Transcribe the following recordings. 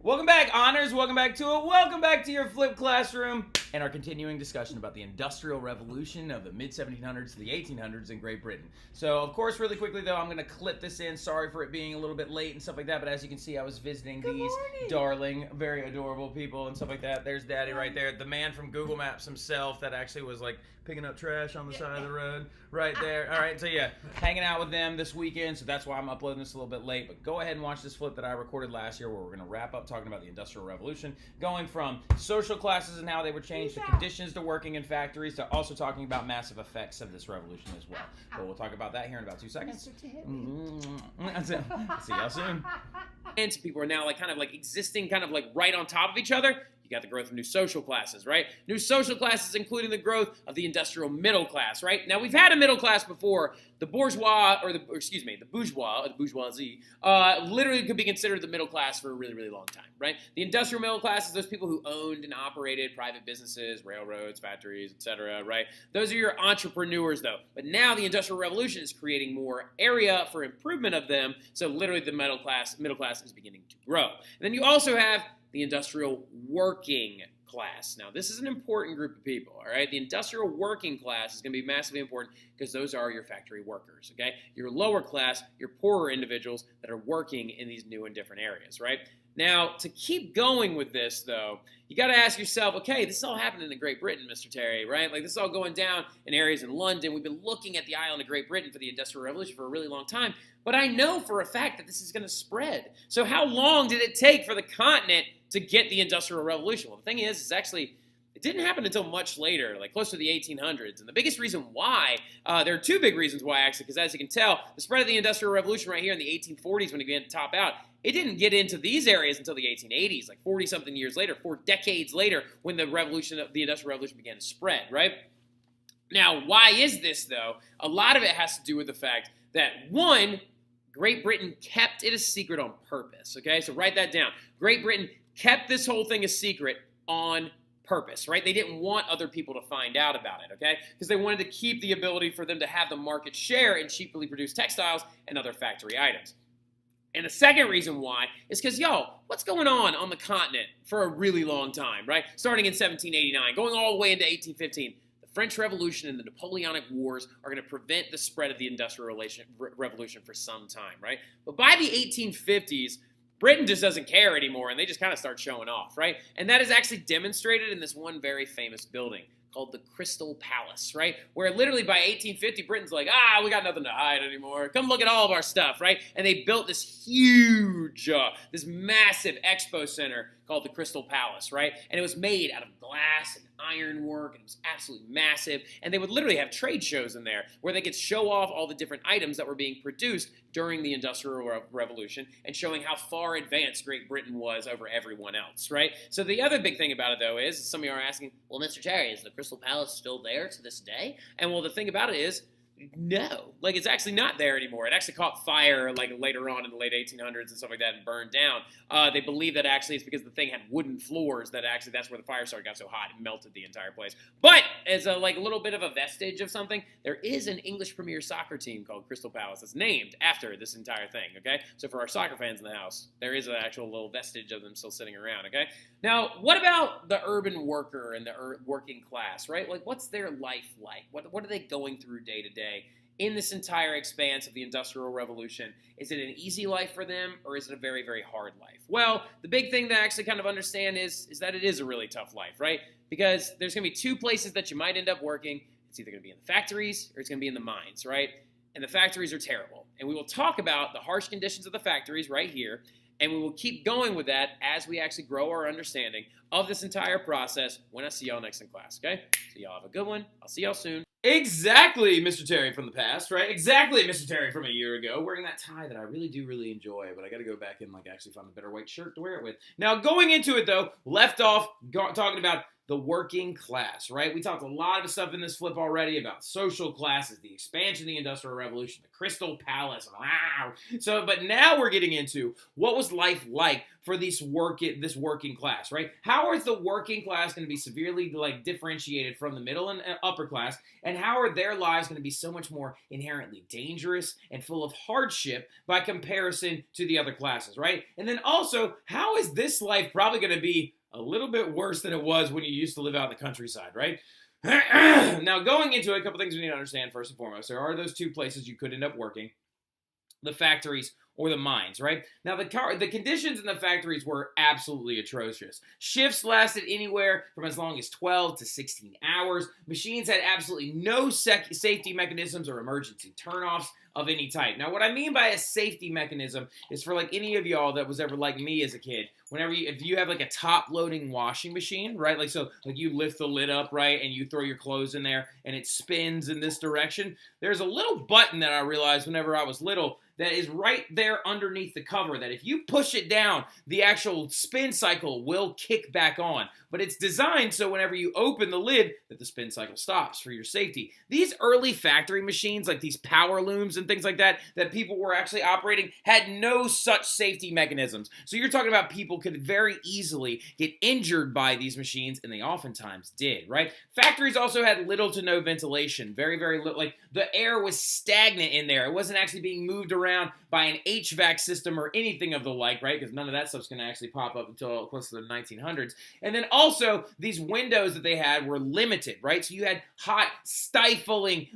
Welcome back, honors. Welcome back to it. Welcome back to your flipped classroom and our continuing discussion about the Industrial Revolution of the mid-1700s to the 1800s in Great Britain. So, of course, really quickly, though, I'm going to clip this in. Sorry for it being a little bit late and stuff like that, but as you can see, I was visiting these darling, very adorable people and stuff like that. There's Daddy right there, the man from Google Maps himself that actually was, like, picking up trash on the side of the road right there. All right, so yeah, hanging out with them this weekend, so that's why I'm uploading this a little bit late. But go ahead and watch this flip that I recorded last year where we're going to wrap up talking about the Industrial Revolution, going from social classes and how they were changed to conditions to working in factories to also talking about massive effects of this revolution as well. But we'll talk about that here in about 2 seconds. See y'all soon. And people are now kind of existing right on top of each other. You got the growth of new social classes, right? New social classes including the growth of the industrial middle class, right? Now, we've had a middle class before. The bourgeois, the bourgeois, or the bourgeoisie, literally could be considered the middle class for a really, really long time, right? The industrial middle class is those people who owned and operated private businesses, railroads, factories, etc., right? Those are your entrepreneurs, though. But now the Industrial Revolution is creating more area for improvement of them, so literally the middle class is beginning to grow. And then you also have the industrial working class. Now, this is an important group of people, all right? The industrial working class is going to be massively important because those are your factory workers, okay? Your lower class, your poorer individuals that are working in these new and different areas, right? Now, to keep going with this, though, you got to ask yourself, okay, this is all happening in Great Britain, Mr. Terry, right? This is all going down in areas in London. We've been looking at the island of Great Britain for the Industrial Revolution for a really long time, but I know for a fact that this is going to spread. So how long did it take for the continent to get the Industrial Revolution? Well, the thing is actually, it didn't happen until much later, close to the 1800s. And the biggest reason why, there are two big reasons why, actually, because as you can tell, the spread of the Industrial Revolution right here in the 1840s when it began to top out, it didn't get into these areas until the 1880s, 40-something years later, 4 decades later, when the Industrial Revolution began to spread, right? Now, why is this, though? A lot of it has to do with the fact that, one, Great Britain kept it a secret on purpose, okay? So write that down. Great Britain kept this whole thing a secret on purpose, right? They didn't want other people to find out about it, okay? Because they wanted to keep the ability for them to have the market share in cheaply produced textiles and other factory items. And the second reason why is because, what's going on the continent for a really long time, right? Starting in 1789, going all the way into 1815. The French Revolution and the Napoleonic Wars are going to prevent the spread of the Industrial Revolution for some time, right? But by the 1850s, Britain just doesn't care anymore, and they just kind of start showing off, right? And that is actually demonstrated in this one very famous building called the Crystal Palace, right? Where literally by 1850, Britain's like, we got nothing to hide anymore. Come look at all of our stuff, right? And they built this huge, this massive expo center called the Crystal Palace, right? And it was made out of glass and ironwork, and it was absolutely massive. And they would literally have trade shows in there where they could show off all the different items that were being produced during the Industrial Revolution and showing how far advanced Great Britain was over everyone else, right? So the other big thing about it, though, is some of you are asking, well, Mr. Terry, is the Crystal Palace still there to this day? And well, the thing about it is, no, it's actually not there anymore. It actually caught fire later on in the late 1800s and stuff like that and burned down. They believe that actually it's because the thing had wooden floors that actually that's where the fire started, got so hot it melted the entire place. But as a little bit of a vestige of something, there is an English Premier Soccer team called Crystal Palace that's named after this entire thing, okay? So for our soccer fans in the house, there is an actual little vestige of them still sitting around, okay? Now, what about the urban worker and the working class, right? What's their life like? What are they going through day to day in this entire expanse of the Industrial Revolution? Is it an easy life for them, or is it a very, very hard life? Well, the big thing to actually kind of understand is that it is a really tough life, right? Because there's going to be 2 places that you might end up working. It's either going to be in the factories or it's going to be in the mines, right? And the factories are terrible. And we will talk about the harsh conditions of the factories right here, and we will keep going with that as we actually grow our understanding of this entire process when I see y'all next in class, okay? So y'all have a good one. I'll see y'all soon. Exactly, Mr. Terry from the past, right? Exactly, Mr. Terry from a year ago, wearing that tie that I really do enjoy, but I got to go back and actually find a better white shirt to wear it with. Now, going into it, though, left off talking about the working class, right? We talked a lot of stuff in this flip already about social classes, the expansion of the Industrial Revolution, the Crystal Palace, wow. But now we're getting into what was life like for this working class, right? How is the working class going to be severely differentiated from the middle and upper class, and how are their lives going to be so much more inherently dangerous and full of hardship by comparison to the other classes, right? And then also, how is this life probably going to be a little bit worse than it was when you used to live out in the countryside, right? Now, going into it, a couple things we need to understand first and foremost. There are those two places you could end up working: the factories or the mines, right? Now, the conditions in the factories were absolutely atrocious. Shifts lasted anywhere from as long as 12 to 16 hours. Machines had absolutely no safety mechanisms or emergency turnoffs of any type. Now, what I mean by a safety mechanism is for any of y'all that was ever like me as a kid. If you have a top-loading washing machine, right? You lift the lid up, right, and you throw your clothes in there, and it spins in this direction. There's a little button that I realized whenever I was little that is right there underneath the cover, that if you push it down, the actual spin cycle will kick back on. But it's designed so whenever you open the lid, that the spin cycle stops for your safety. These early factory machines, like these power looms and things like that people were actually operating, had no such safety mechanisms. So you're talking about people could very easily get injured by these machines, and they oftentimes did, right? Factories also had little to no ventilation, very, very little. The air was stagnant in there. It wasn't actually being moved around by an HVAC system or anything of the like, right? Because none of that stuff's going to actually pop up until close to the 1900s. And then also, these windows that they had were limited, right? So you had hot, stifling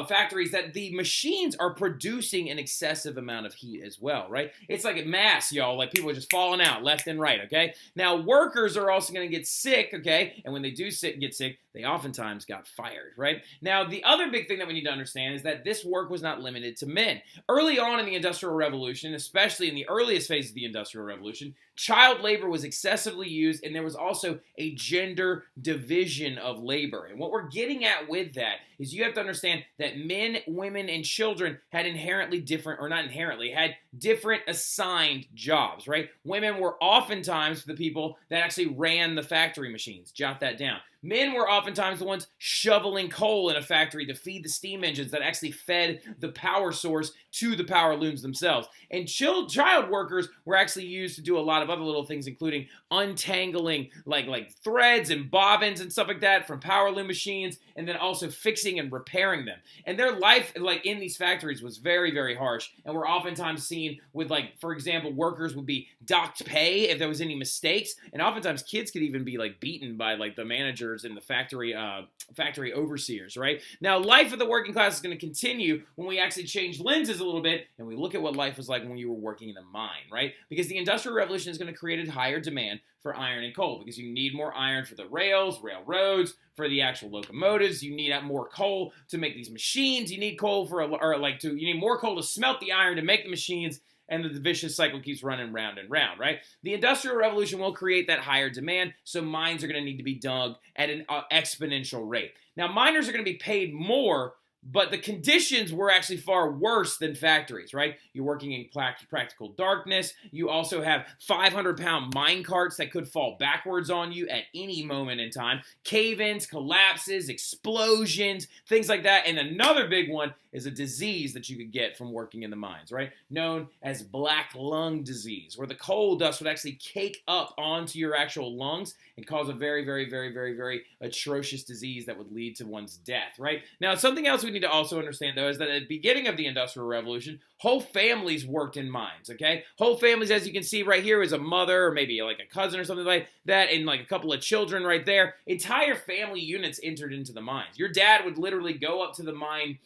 factories that the machines are producing an excessive amount of heat as well, right? It's like a mass, y'all. People are just falling out left and right, okay? Now, workers are also going to get sick, okay? And when they do get sick, they oftentimes got fired, right? Now, the other big thing that we need to understand is that this work was not limited to men. Early on in the Industrial Revolution, especially in the earliest phase of the Industrial Revolution, child labor was excessively used, and there was also a gender division of labor. And what we're getting at with that is you have to understand that men, women, and children had inherently different, or not inherently, had different assigned jobs, right? Women were oftentimes the people that actually ran the factory machines. Jot that down. Men were oftentimes the ones shoveling coal in a factory to feed the steam engines that actually fed the power source to the power looms themselves. And child workers were actually used to do a lot of other little things, including untangling like threads and bobbins and stuff like that from power loom machines, and then also fixing and repairing them. And their life in these factories was very, very harsh, and were oftentimes seen with for example, workers would be docked pay if there was any mistakes, and oftentimes kids could even be beaten by the managers and the factory overseers, right? Now, life of the working class is going to continue when we actually change lenses a little bit and we look at what life was like when you were working in a mine, right? Because the Industrial Revolution is going to create a higher demand for iron and coal, because you need more iron for the railroads, for the actual locomotives. You need more coal to make these machines. You need coal you need more coal to smelt the iron to make the machines. And the vicious cycle keeps running round and round, right? The Industrial Revolution will create that higher demand, so mines are going to need to be dug at an exponential rate. Now, miners are going to be paid more, but the conditions were actually far worse than factories, right? You're working in practical darkness. You also have 500-pound mine carts that could fall backwards on you at any moment in time. Cave-ins, collapses, explosions, things like that. And another big one is a disease that you could get from working in the mines, right? Known as black lung disease, where the coal dust would actually cake up onto your actual lungs and cause a very, very, very, very, very atrocious disease that would lead to one's death, right? Now, something else we need to also understand, though, is that at the beginning of the Industrial Revolution, whole families worked in mines, okay? Whole families, as you can see right here, is a mother or maybe a cousin or something like that, and a couple of children right there. Entire family units entered into the mines. Your dad would literally go up to the mine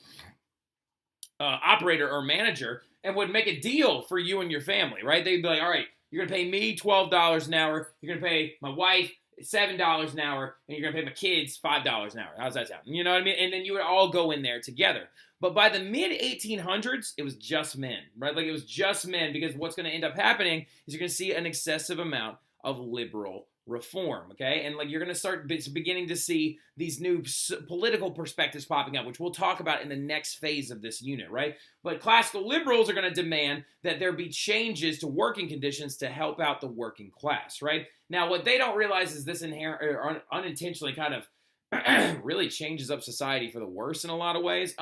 operator or manager and would make a deal for you and your family, right? They'd be like, all right, you're going to pay me $12 an hour. You're going to pay my wife $7 an hour, and you're going to pay my kids $5 an hour. How's that sound? You know what I mean? And then you would all go in there together. But by the mid-1800s, it was just men, right? It was just men, because what's going to end up happening is you're going to see an excessive amount of liberal reform, okay? And like you're going to start beginning to see these new political perspectives popping up, which we'll talk about in the next phase of this unit, right? But classical liberals are going to demand that there be changes to working conditions to help out the working class, right? Now, what they don't realize is this inherent or unintentionally kind of really changes up society for the worse in a lot of ways.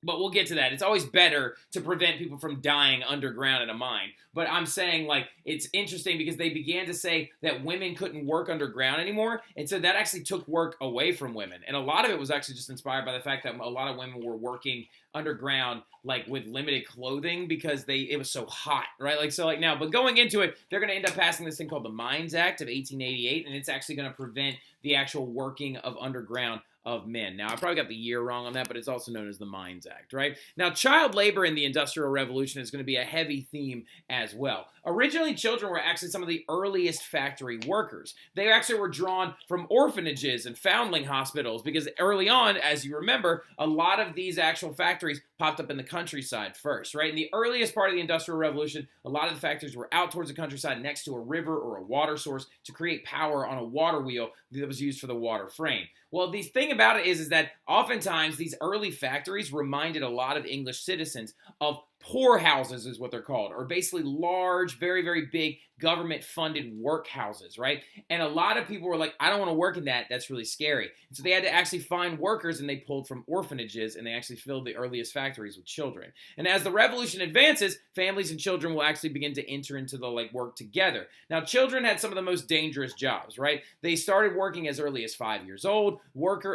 But we'll get to that. It's always better to prevent people from dying underground in a mine. But I'm saying, like, it's interesting because they began to say that women couldn't work underground anymore. And so that actually took work away from women. And a lot of it was actually just inspired by the fact that a lot of women were working underground, like, with limited clothing because it was so hot, right? Like, so, like, now, but going into it, they're going to end up passing this thing called the Mines Act of 1888. And it's actually going to prevent the actual working of underground of men. Now, I probably got the year wrong on that, but it's also known as the Mines Act, right? Now, child labor in the Industrial Revolution is going to be a heavy theme as well. Originally, children were actually some of the earliest factory workers. They actually were drawn from orphanages and foundling hospitals because early on, as you remember, a lot of these actual factories popped up in the countryside first, right? In the earliest part of the Industrial Revolution, a lot of the factories were out towards the countryside next to a river or a water source to create power on a water wheel that was used for the water frame. Well, the thing about it is that oftentimes these early factories reminded a lot of English citizens of poorhouses is what they're called, or basically large, very, very big government-funded workhouses, right? And a lot of people were like, I don't want to work in that. That's really scary. And so they had to actually find workers, and they pulled from orphanages, and they actually filled the earliest factories with children. And as the revolution advances, families and children will actually begin to enter into the work together. Now, children had some of the most dangerous jobs, right? They started working as early as 5 years old.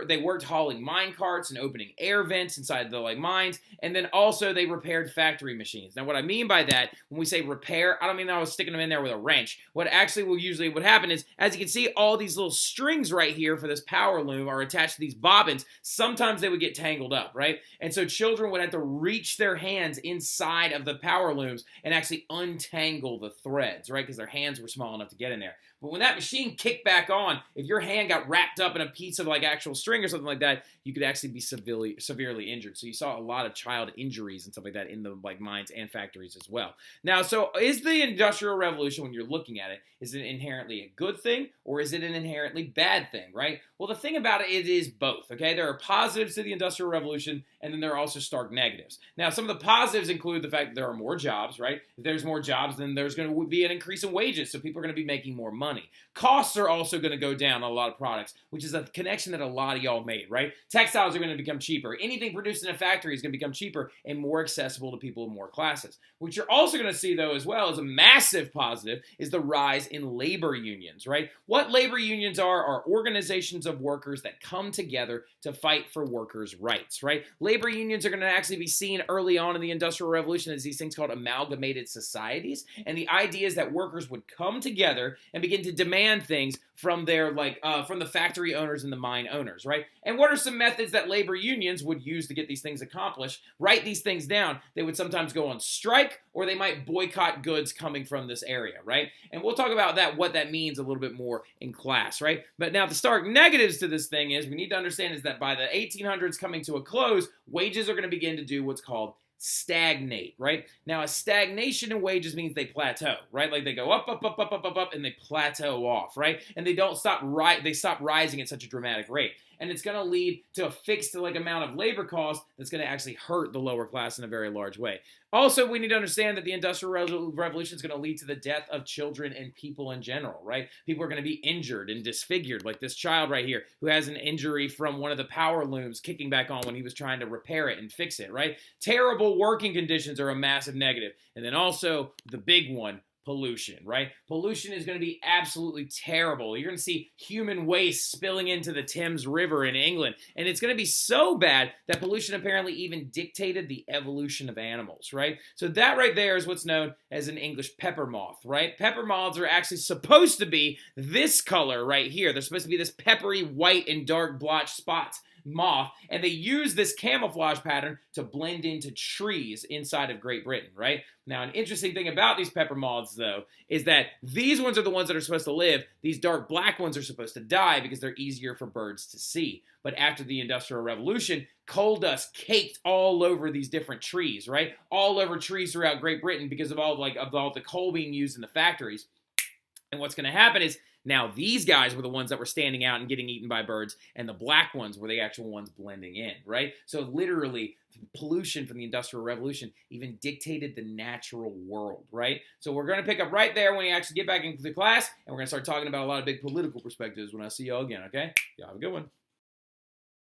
They worked hauling mine carts and opening air vents inside the mines, and then also they repaired factory machines. Now, what I mean by that, when we say repair, I don't mean that I was sticking them in there with a wrench. What actually would happen is, as you can see, all these little strings right here for this power loom are attached to these bobbins. Sometimes they would get tangled up, right? And so children would have to reach their hands inside of the power looms and actually untangle the threads, right? Because their hands were small enough to get in there. But when that machine kicked back on, if your hand got wrapped up in a piece of actual string or something like that, you could actually be severely injured. So you saw a lot of child injuries and stuff like that in the mines and factories as well. Now, so is the Industrial Revolution, when you're looking at it, is it inherently a good thing or is it an inherently bad thing, right? Well, the thing about it is both, okay? There are positives to the Industrial Revolution, and then there are also stark negatives. Now, some of the positives include the fact that there are more jobs, right? If there's more jobs, then there's going to be an increase in wages, so people are going to be making more money. Costs are also going to go down on a lot of products, which is a connection that a lot of y'all made, right? Textiles are going to become cheaper. Anything produced in a factory is going to become cheaper and more accessible to people in more classes. What you're also going to see, though, as well, as a massive positive, is the rise in labor unions, right? What labor unions are organizations of workers that come together to fight for workers' rights, right? Labor unions are going to actually be seen early on in the Industrial Revolution as these things called amalgamated societies, and the idea is that workers would come together and begin to demand things from their from the factory owners and the mine owners, right? And what are some methods that labor unions would use to get these things accomplished? Write these things down. They would sometimes go on strike, or they might boycott goods coming from this area, right? And we'll talk about that, what that means a little bit more in class, right? But now the stark negatives to this thing is we need to understand is that by the 1800s coming to a close, wages are going to begin to do what's called stagnate, right? Now, a stagnation in wages means they plateau, right? Like they go up, up, up, up, up, up, up, and they plateau off, right? And they don't stop they stop rising at such a dramatic rate. And it's going to lead to a fixed amount of labor cost that's going to actually hurt the lower class in a very large way. Also, we need to understand that the Industrial Revolution is going to lead to the death of children and people in general, right? People are going to be injured and disfigured, like this child right here who has an injury from one of the power looms kicking back on when he was trying to repair it and fix it, right? Terrible working conditions are a massive negative. And then also the big one, pollution, right? Pollution is going to be absolutely terrible. You're going to see human waste spilling into the Thames River in England, and it's going to be so bad that pollution apparently even dictated the evolution of animals, right? So that right there is what's known as an English pepper moth, right? Pepper moths are actually supposed to be this color right here. They're supposed to be this peppery white and dark blotch spots moth, and they use this camouflage pattern to blend into trees inside of Great Britain, right? Now, an interesting thing about these pepper moths, though, is that these ones are the ones that are supposed to live. These dark black ones are supposed to die because they're easier for birds to see. But after the Industrial Revolution, coal dust caked all over these different trees, right? All over trees throughout Great Britain because of all the coal being used in the factories. And what's going to happen is Now, these guys were the ones that were standing out and getting eaten by birds, and the black ones were the actual ones blending in, right? So literally, pollution from the Industrial Revolution even dictated the natural world, right? So we're going to pick up right there when we actually get back into the class, and we're going to start talking about a lot of big political perspectives when I see y'all again, okay? Y'all have a good one.